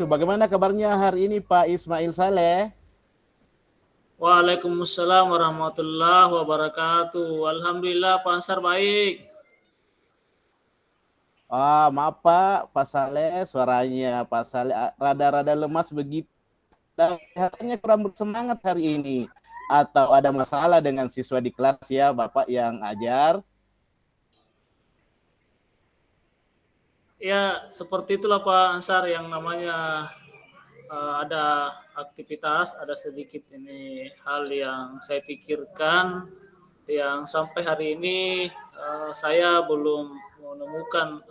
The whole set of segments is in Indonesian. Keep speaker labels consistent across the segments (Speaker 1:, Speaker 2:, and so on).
Speaker 1: Bagaimana kabarnya hari ini Pak Ismail Saleh?
Speaker 2: Waalaikumsalam warahmatullahi wabarakatuh. Alhamdulillah Pak Ansar baik.
Speaker 1: Maaf Pak Saleh, suaranya Pak Saleh rada-rada lemas begitu. Kelihatannya kurang bersemangat hari ini. Atau ada masalah dengan siswa di kelas ya, Bapak yang ajar?
Speaker 2: Ya, seperti itulah Pak Ansar yang namanya ada aktivitas, ada sedikit ini hal yang saya pikirkan yang sampai hari ini saya belum menemukan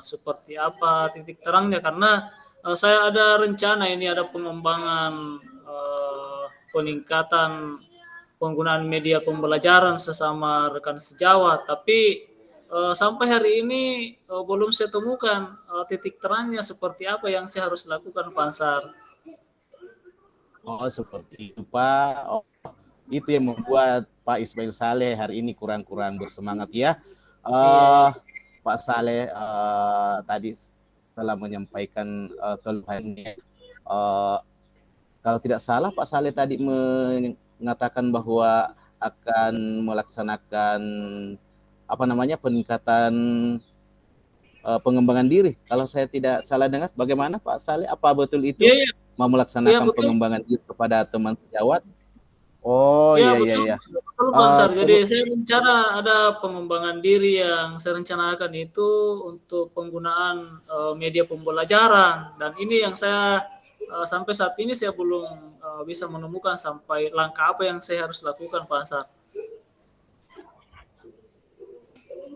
Speaker 2: seperti apa titik terangnya karena saya ada rencana ini ada pengembangan peningkatan penggunaan media pembelajaran sesama rekan sejawat, tapi sampai hari ini belum saya temukan titik terangnya seperti apa yang saya harus lakukan, Pak Ansar.
Speaker 1: Oh, seperti itu Pak. Oh, itu yang membuat Pak Ismail Saleh hari ini kurang-kurang bersemangat ya.
Speaker 2: Iya.
Speaker 1: Pak Saleh tadi telah menyampaikan keluhannya. Kalau tidak salah Pak Saleh tadi mengatakan bahwa akan melaksanakan peningkatan pengembangan diri. Kalau saya tidak salah dengar, bagaimana Pak Saleh? Apa betul itu?
Speaker 2: Iya,
Speaker 1: Mau
Speaker 2: iya,
Speaker 1: melaksanakan
Speaker 2: betul.
Speaker 1: pengembangan diri kepada teman sejawat? Oh
Speaker 2: Ya,
Speaker 1: iya.
Speaker 2: betul Pak Ansar. Jadi saya rencana ada pengembangan diri yang saya rencanakan itu untuk penggunaan media pembelajaran, dan ini yang saya sampai saat ini saya belum bisa menemukan sampai langkah apa yang saya harus lakukan, Pak Ansar.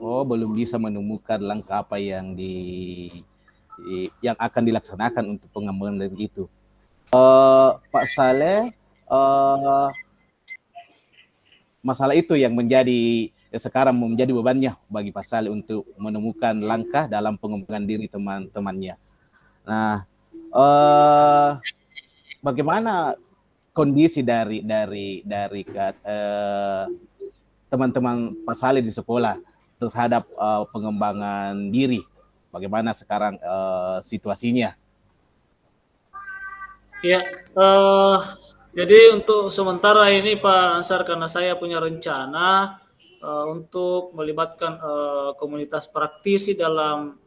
Speaker 1: Oh, belum bisa menemukan langkah apa yang yang akan dilaksanakan untuk pengembangan dari itu. Pak Saleh, masalah itu yang sekarang menjadi bebannya bagi Pak Saleh untuk menemukan langkah dalam pengembangan diri teman-temannya. Nah, bagaimana kondisi dari teman-teman Pak Saleh di sekolah terhadap pengembangan diri? Bagaimana sekarang situasinya?
Speaker 2: Ya, jadi untuk sementara ini Pak Ansar, karena saya punya rencana untuk melibatkan komunitas praktisi dalam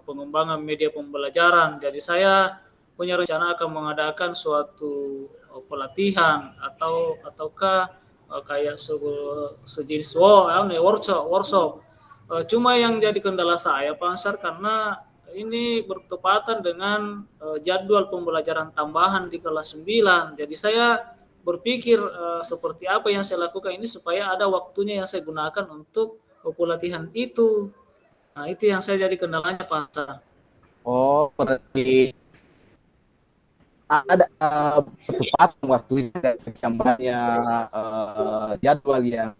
Speaker 2: pengembangan media pembelajaran. Jadi saya punya rencana akan mengadakan suatu pelatihan ataukah kayak sejenis workshop. Cuma yang jadi kendala saya Pak Ansar karena ini bertepatan dengan jadwal pembelajaran tambahan di kelas 9. Jadi saya berpikir seperti apa yang saya lakukan ini supaya ada waktunya yang saya gunakan untuk pelatihan itu. Nah, itu yang saya jadi kendalanya, Pak Ansar.
Speaker 1: Oh, berarti ada pertepatan waktunya dan segambarnya jadwal yang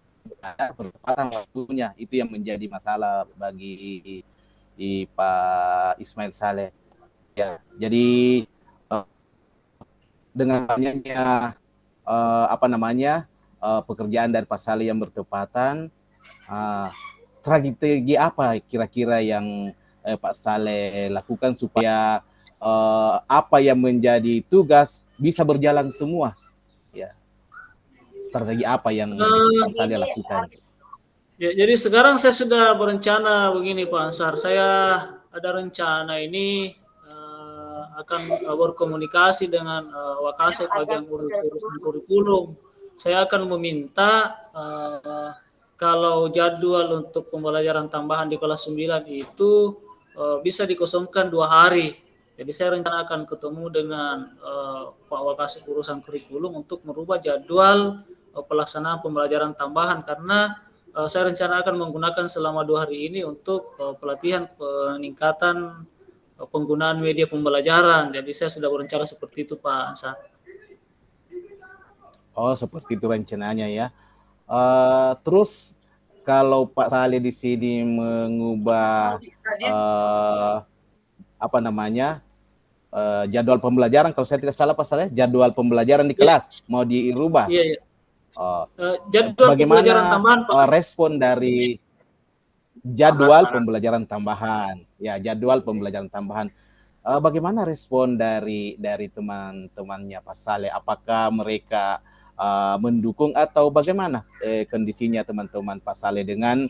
Speaker 1: ada pertepatan waktunya, itu yang menjadi masalah bagi Pak Ismail Saleh. Ya, jadi dengan banyaknya pekerjaan dari Pak Saleh yang bertepatan, strategi apa kira-kira yang Pak Saleh lakukan supaya apa yang menjadi tugas bisa berjalan semua? Ya, strategi apa yang Pak Saleh lakukan?
Speaker 2: Ya, jadi sekarang saya sudah berencana begini Pak Ansar. Saya ada rencana ini akan berkomunikasi dengan Wakasek bagian urusan kurikulum. Saya akan meminta kalau jadwal untuk pembelajaran tambahan di kelas 9 itu bisa dikosongkan 2 hari. Jadi saya rencana akan ketemu dengan Pak Wakasek urusan kurikulum untuk merubah jadwal pelaksanaan pembelajaran tambahan, karena saya rencana akan menggunakan selama 2 hari ini untuk pelatihan peningkatan penggunaan media pembelajaran. Jadi saya sudah berencana seperti itu Pak Ansar.
Speaker 1: Oh, seperti itu rencananya ya. Terus kalau Pak Saleh di sini mengubah jadwal pembelajaran, kalau saya tidak salah Pak Saleh, jadwal pembelajaran di kelas mau dirubah.
Speaker 2: Iya. Jadwal pembelajaran tambahan Pak.
Speaker 1: Respon dari jadwal pembelajaran tambahan? Ya, jadwal pembelajaran tambahan. bagaimana respon dari teman-temannya Pak Saleh? Apakah mereka mendukung atau bagaimana kondisinya teman-teman Pak Saleh dengan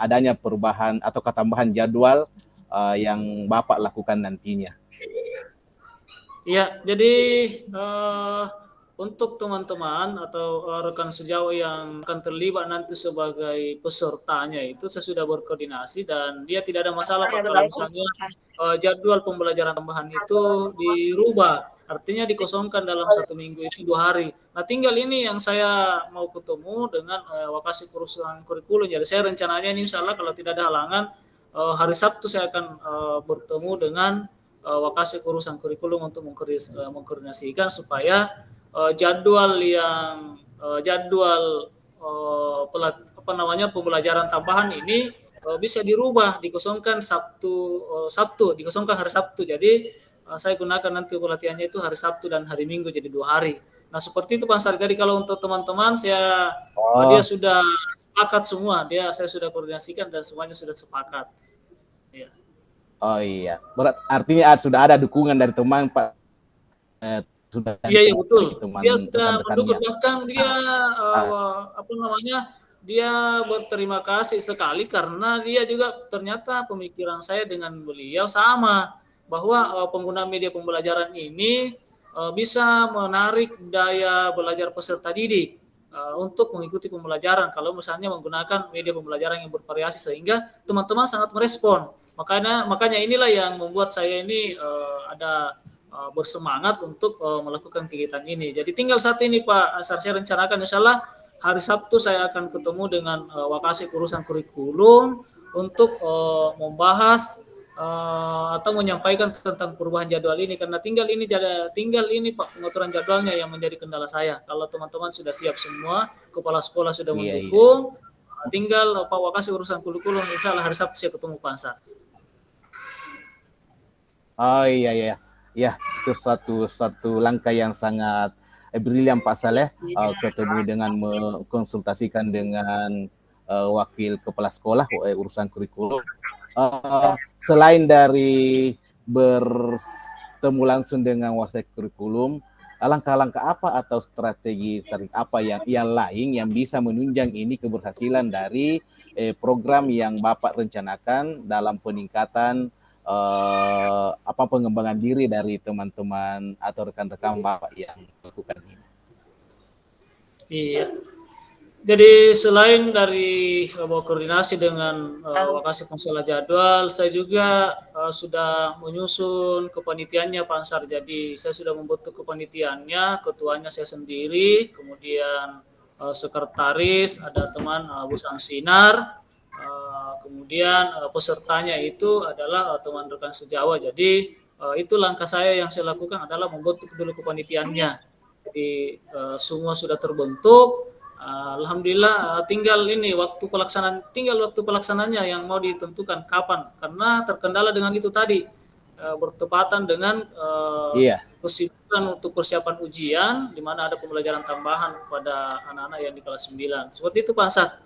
Speaker 1: adanya perubahan atau ketambahan jadwal yang Bapak lakukan nantinya?
Speaker 2: Iya, jadi untuk teman-teman atau rekan sejauh yang akan terlibat nanti sebagai pesertanya itu saya sudah berkoordinasi dan dia tidak ada masalah Pak kalau misalnya jadwal pembelajaran tambahan itu dirubah, artinya dikosongkan dalam 1 minggu itu 2 hari. Nah tinggal ini yang saya mau ketemu dengan Wakasi Perusahaan Kurikulum. Jadi saya rencananya ini insya Allah kalau tidak ada halangan hari Sabtu saya akan bertemu dengan Wakasi Urusan Kurikulum untuk mengkoordinasikan supaya jadwal pembelajaran tambahan ini bisa dirubah, dikosongkan Sabtu dikosongkan hari Sabtu. Jadi saya gunakan nanti pelatihannya itu hari Sabtu dan hari Minggu jadi 2 hari. Nah seperti itu Pak Ansar. Jadi kalau untuk teman-teman dia sudah sepakat semua, saya sudah koordinasikan dan semuanya sudah sepakat. Ya.
Speaker 1: Oh iya, artinya sudah ada dukungan dari teman Pak. Sudah.
Speaker 2: Iya betul.
Speaker 1: Teman,
Speaker 2: dia sudah mendukung, bahkan dia berterima kasih sekali karena dia juga ternyata pemikiran saya dengan beliau sama, bahwa penggunaan media pembelajaran ini bisa menarik daya belajar peserta didik untuk mengikuti pembelajaran kalau misalnya menggunakan media pembelajaran yang bervariasi, sehingga teman-teman sangat merespon. Makanya inilah yang membuat saya ini ada bersemangat untuk melakukan kegiatan ini. Jadi tinggal saat ini Pak Ansar, saya rencanakan insya Allah hari Sabtu saya akan ketemu dengan Wakasi Urusan Kurikulum untuk membahas atau menyampaikan tentang perubahan jadwal ini, karena tinggal ini Pak pengaturan jadwalnya yang menjadi kendala saya. Kalau teman-teman sudah siap semua, kepala sekolah sudah mendukung, tinggal Pak Wakasi Urusan Kurikulum, insya Allah hari Sabtu saya ketemu Pak Ansar.
Speaker 1: Oh iya, itu satu langkah yang sangat brilian Pak Saleh, ketemu dengan mengkonsultasikan dengan wakil kepala sekolah urusan kurikulum. Selain dari bertemu langsung dengan wakil kurikulum, langkah-langkah apa atau strategi apa yang lain yang bisa menunjang ini keberhasilan dari program yang Bapak rencanakan dalam peningkatan pengembangan diri dari teman-teman atau rekan-rekan Bapak yang melakukan ini?
Speaker 2: Iya. Jadi selain dari koordinasi dengan Wakasi masalah jadwal, saya juga sudah menyusun kepanitiaannya Pak Ansar. Jadi saya sudah membentuk kepanitiaannya, ketuanya saya sendiri, kemudian sekretaris, ada teman Bu Samsinar, kemudian pesertanya itu adalah teman rekan sejawat. Jadi itu langkah saya yang saya lakukan adalah membentuk dulu kepanitiaannya. Jadi semua sudah terbentuk. Alhamdulillah tinggal waktu pelaksananya yang mau ditentukan kapan, karena terkendala dengan itu tadi bertepatan dengan kesibukan untuk persiapan ujian di mana ada pembelajaran tambahan pada anak-anak yang di kelas 9. Seperti itu Pak Ansar.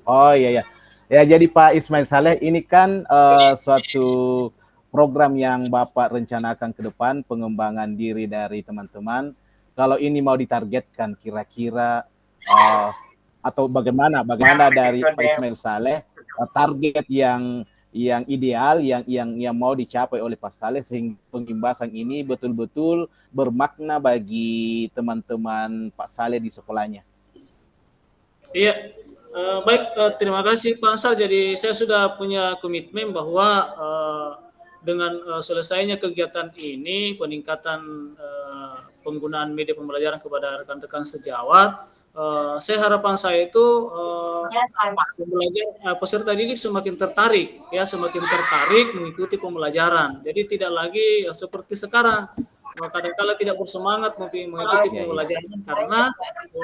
Speaker 1: Oh iya. Ya, jadi Pak Ismail Saleh, ini kan suatu program yang Bapak rencanakan ke depan, pengembangan diri dari teman-teman. Kalau ini mau ditargetkan kira-kira atau bagaimana dari Pak Ismail Saleh target yang ideal yang mau dicapai oleh Pak Saleh sehingga pengimbasan ini betul-betul bermakna bagi teman-teman Pak Saleh di sekolahnya?
Speaker 2: Iya. Baik, terima kasih Pak Ansar. Jadi saya sudah punya komitmen bahwa dengan selesainya kegiatan ini, peningkatan penggunaan media pembelajaran kepada rekan-rekan sejawat, harapan saya itu peserta didik semakin tertarik mengikuti pembelajaran. Jadi tidak lagi seperti sekarang kadang-kala tidak bersemangat mengikuti pembelajaran karena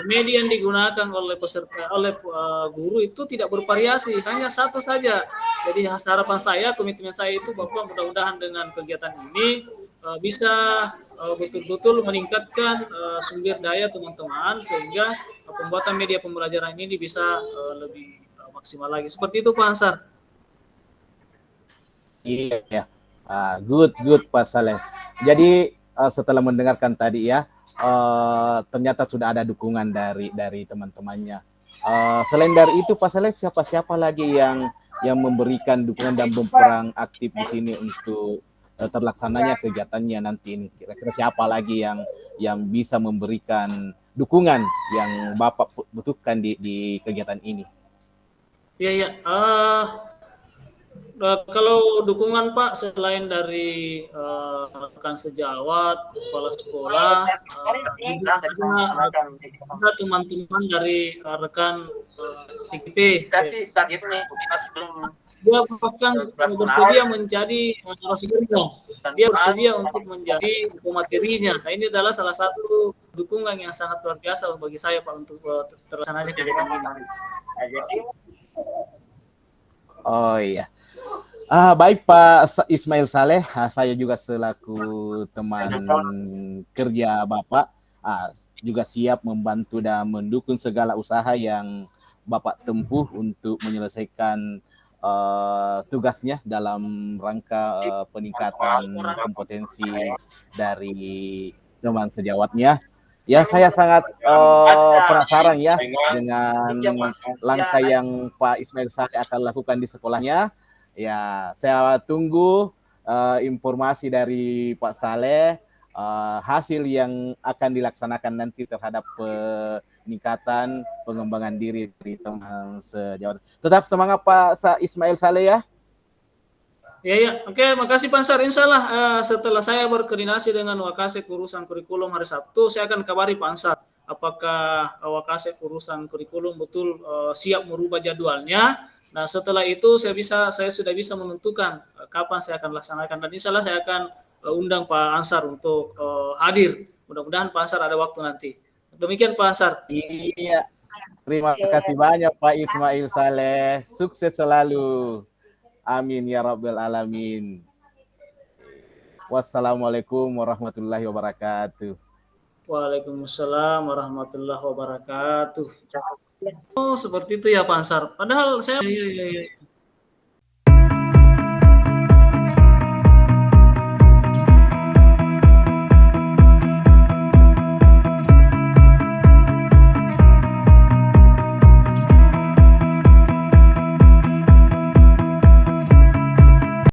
Speaker 2: media yang digunakan oleh guru itu tidak bervariasi, hanya satu saja. Jadi harapan saya, komitmen saya itu bahwa mudah-mudahan dengan kegiatan ini bisa betul-betul meningkatkan sumber daya teman-teman sehingga pembuatan media pembelajaran ini bisa lebih maksimal lagi. Seperti itu Pak Ansar.
Speaker 1: Iya. Good Pak Saleh. Jadi setelah mendengarkan tadi ya, ternyata sudah ada dukungan dari teman-temannya. Selain dari itu Pak Saleh, siapa-siapa lagi yang memberikan dukungan dan berperan aktif di sini untuk terlaksananya kegiatannya nanti ini? Kira-kira siapa lagi yang bisa memberikan dukungan yang Bapak butuhkan di kegiatan ini?
Speaker 2: Iya, ya. Kalau dukungan Pak, selain dari rekan sejawat, kepala sekolah, juga ada teman-teman dari rekan TGP. Dia bahkan bersedia menjadi narasumbernya. Dia bersedia untuk menjadi materinya. Nah, ini adalah salah satu dukungan yang sangat luar biasa bagi saya Pak untuk terlaksananya kegiatan ini.
Speaker 1: Oh iya. Baik Pak Ismail Saleh, saya juga selaku teman kerja Bapak juga siap membantu dan mendukung segala usaha yang Bapak tempuh untuk menyelesaikan tugasnya dalam rangka peningkatan kompetensi dari teman sejawatnya. Ya, saya sangat penasaran ya dengan langkah yang Pak Ismail Saleh akan lakukan di sekolahnya. Ya, saya tunggu informasi dari Pak Saleh, hasil yang akan dilaksanakan nanti terhadap peningkatan pengembangan diri dari teman sejawat. Tetap semangat Pak Ismail Saleh ya.
Speaker 2: Ya. Oke, makasih Pak Ansar. Insya Allah setelah saya berkoordinasi dengan Wakasek urusan kurikulum hari Sabtu, saya akan kabari Pak Ansar apakah Wakasek urusan kurikulum betul siap merubah jadwalnya. Nah, setelah itu saya sudah bisa menentukan kapan saya akan laksanakan, dan insya Allah saya akan undang Pak Ansar untuk hadir. Mudah-mudahan Pak Ansar ada waktu nanti. Demikian Pak Ansar.
Speaker 1: Iya. Terima kasih banyak Pak Ismail Saleh. Sukses selalu. Amin ya rabbal alamin. Wassalamualaikum warahmatullahi wabarakatuh.
Speaker 2: Waalaikumsalam warahmatullahi wabarakatuh. Oh, seperti itu ya Pak Ansar. Padahal saya